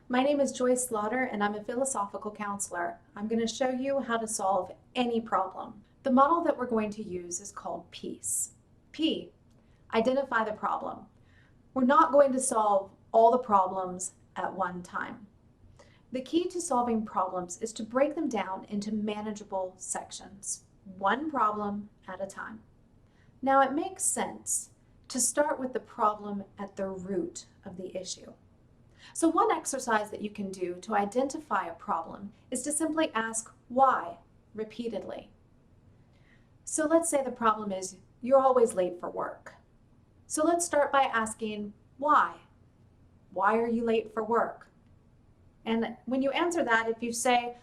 My name is Joyce Slaughter and I'm a philosophical counselor. I'm going to show you how to solve any problem. The model that we're going to use is called PEACE. P, identify the problem. We're not going to solve all the problems at one time. The key to solving problems is to break them down into manageable sections, one problem at a time. Now it makes sense to start with the problem at the root of the issue. So one exercise that you can do to identify a problem is to simply ask why repeatedly. So let's say the problem is you're always late for work. So let's start by asking why. Why are you late for work? And when you answer that, if you say,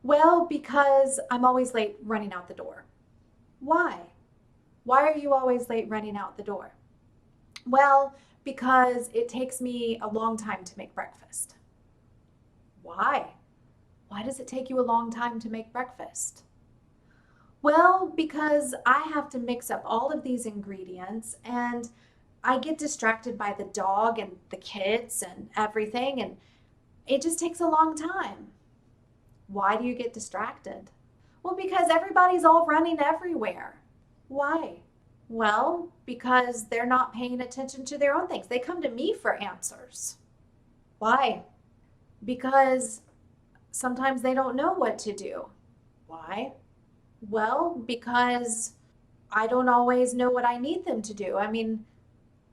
well, because I'm always late running out the door. Why? Why are you always late running out the door? Well, because it takes me a long time to make breakfast. Why? Why does it take you a long time to make breakfast? Well, because I have to mix up all of these ingredients and I get distracted by the dog and the kids and everything, and it just takes a long time. Why do you get distracted? Well, because everybody's all running everywhere. Why? Well, because they're not paying attention to their own things. They come to me for answers. Why? Because sometimes they don't know what to do. Why? Well, because I don't always know what I need them to do. I mean,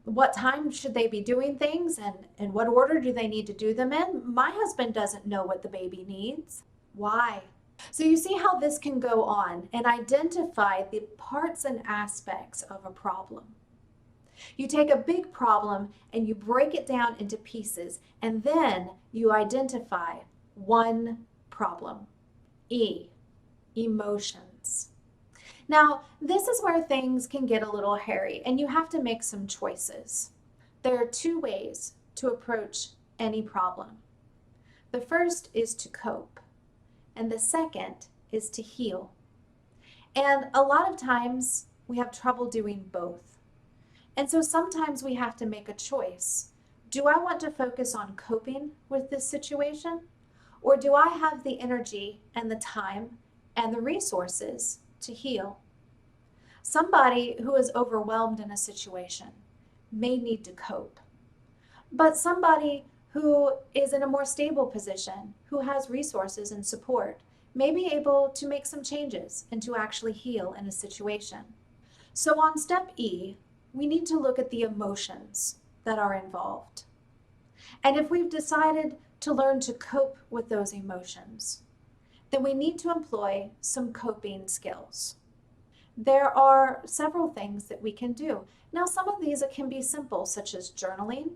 what time should they be doing things and what order do they need to do them in? My husband doesn't know what the baby needs. Why? So you see how this can go on and identify the parts and aspects of a problem. You take a big problem and you break it down into pieces, and then you identify one problem. E, emotions. Now, this is where things can get a little hairy and you have to make some choices. There are two ways to approach any problem. The first is to cope, and the second is to heal. And a lot of times we have trouble doing both. And so sometimes we have to make a choice. Do I want to focus on coping with this situation? Or do I have the energy and the time and the resources to heal? Somebody who is overwhelmed in a situation may need to cope. But somebody who is in a more stable position, who has resources and support, may be able to make some changes and to actually heal in a situation. So on step E, we need to look at the emotions that are involved. And if we've decided to learn to cope with those emotions, then we need to employ some coping skills. There are several things that we can do. Now, some of these can be simple, such as journaling,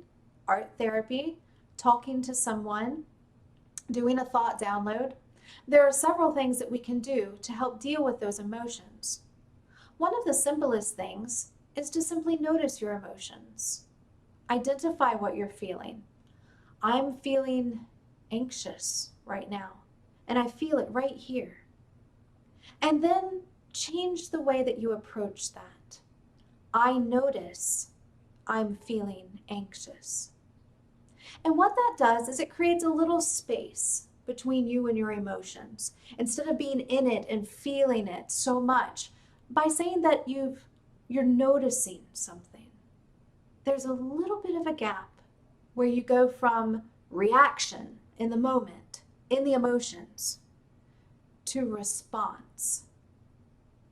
art therapy, talking to someone, doing a thought download. There are several things that we can do to help deal with those emotions. One of the simplest things is to simply notice your emotions. Identify what you're feeling. I'm feeling anxious right now, and I feel it right here. And then change the way that you approach that. I notice I'm feeling anxious. And what that does is it creates a little space between you and your emotions. Instead of being in it and feeling it so much, by saying that you're noticing something, there's a little bit of a gap where you go from reaction in the moment, in the emotions, to response,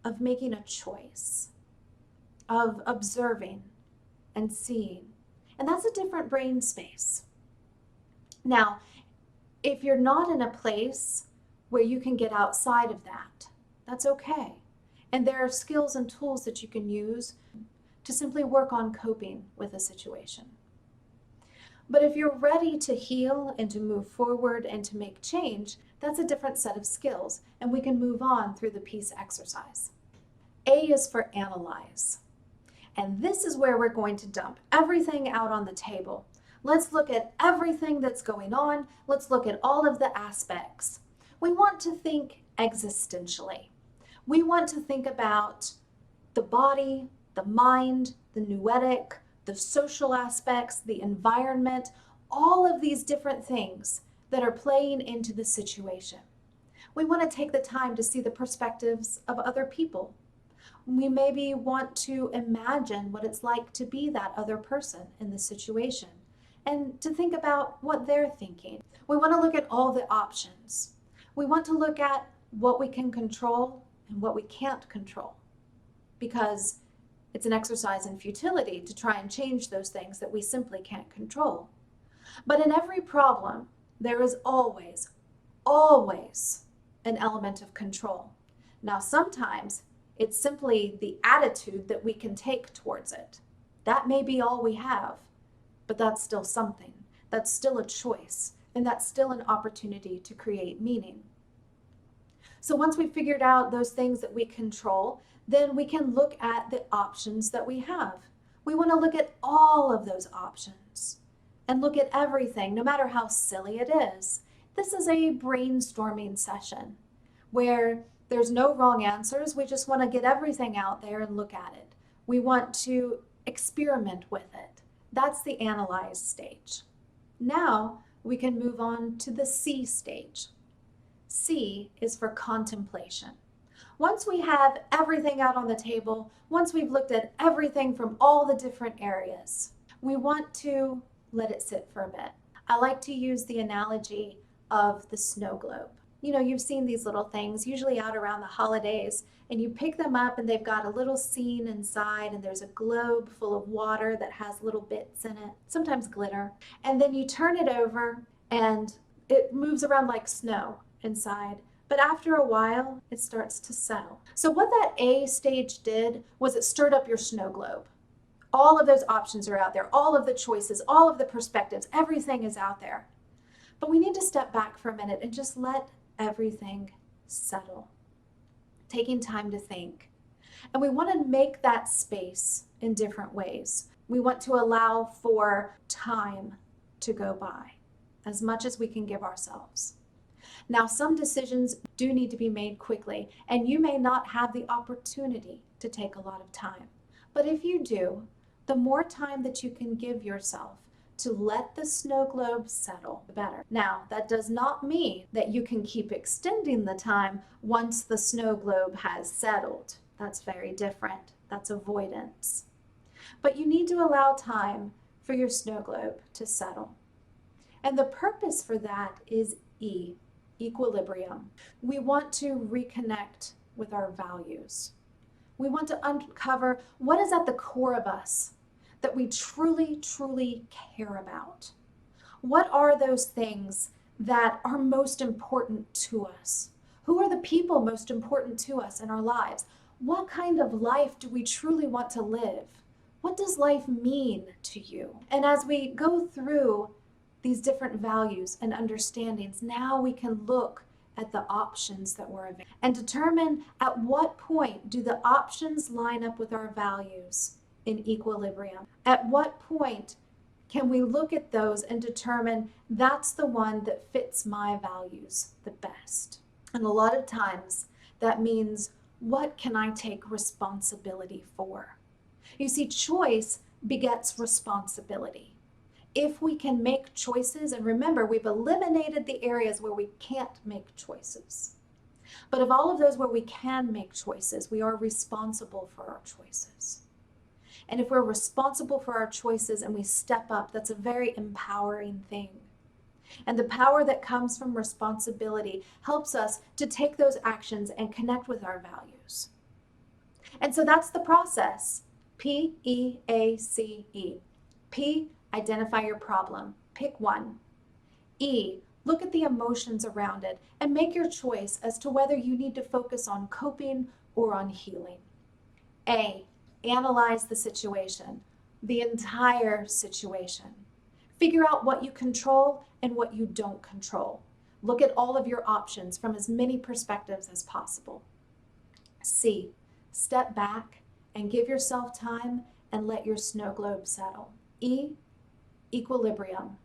of making a choice, of observing and seeing. And that's a different brain space. Now, if you're not in a place where you can get outside of that, that's okay. And there are skills and tools that you can use to simply work on coping with a situation. But if you're ready to heal and to move forward and to make change, that's a different set of skills, and we can move on through the PEACE exercise. A is for analyze. And this is where we're going to dump everything out on the table. Let's look at everything that's going on. Let's look at all of the aspects. We want to think existentially. We want to think about the body, the mind, the noetic, the social aspects, the environment, all of these different things that are playing into the situation. We want to take the time to see the perspectives of other people. We maybe want to imagine what it's like to be that other person in the situation and to think about what they're thinking. We want to look at all the options. We want to look at what we can control and what we can't control, because it's an exercise in futility to try and change those things that we simply can't control. But in every problem, there is always, always an element of control. Now, sometimes it's simply the attitude that we can take towards it. That may be all we have, but that's still something. That's still a choice, and that's still an opportunity to create meaning. So once we've figured out those things that we control, then we can look at the options that we have. We want to look at all of those options and look at everything, no matter how silly it is. This is a brainstorming session where there's no wrong answers. We just want to get everything out there and look at it. We want to experiment with it. That's the analyze stage. Now we can move on to the C stage. C is for contemplation. Once we have everything out on the table, once we've looked at everything from all the different areas, we want to let it sit for a bit. I like to use the analogy of the snow globe. You know, you've seen these little things, usually out around the holidays, and you pick them up and they've got a little scene inside, and there's a globe full of water that has little bits in it, sometimes glitter. And then you turn it over and it moves around like snow inside. But after a while, it starts to settle. So what that A stage did was it stirred up your snow globe. All of those options are out there, all of the choices, all of the perspectives, everything is out there. But we need to step back for a minute and just let everything settle, taking time to think. And we want to make that space in different ways. We want to allow for time to go by as much as we can give ourselves. Now, some decisions do need to be made quickly, and you may not have the opportunity to take a lot of time. But if you do, the more time that you can give yourself to let the snow globe settle, the better. Now, that does not mean that you can keep extending the time once the snow globe has settled. That's very different. That's avoidance. But you need to allow time for your snow globe to settle. And the purpose for that is E, equilibrium. We want to reconnect with our values. We want to uncover what is at the core of us that we truly, truly care about. What are those things that are most important to us? Who are the people most important to us in our lives? What kind of life do we truly want to live? What does life mean to you? And as we go through these different values and understandings, now we can look at the options that we're available and determine at what point do the options line up with our values in equilibrium. At what point can we look at those and determine that's the one that fits my values the best? And a lot of times that means, what can I take responsibility for? You see, choice begets responsibility. If we can make choices, and remember, we've eliminated the areas where we can't make choices. But of all of those where we can make choices, we are responsible for our choices. And if we're responsible for our choices and we step up, that's a very empowering thing. And the power that comes from responsibility helps us to take those actions and connect with our values. And so that's the process. P-E-A-C-E. P, identify your problem. Pick one. E, look at the emotions around it and make your choice as to whether you need to focus on coping or on healing. A, analyze the situation, the entire situation. Figure out what you control and what you don't control. Look at all of your options from as many perspectives as possible. C, step back and give yourself time and let your snow globe settle. E, equilibrium.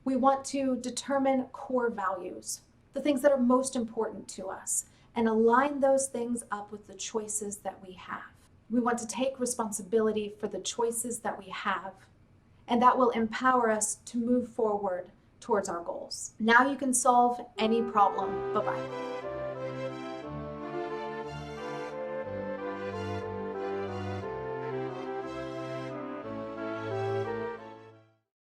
We want to determine core values, the things that are most important to us, and align those things up with the choices that we have. We want to take responsibility for the choices that we have and that will empower us to move forward towards our goals. Now you can solve any problem. Bye-bye.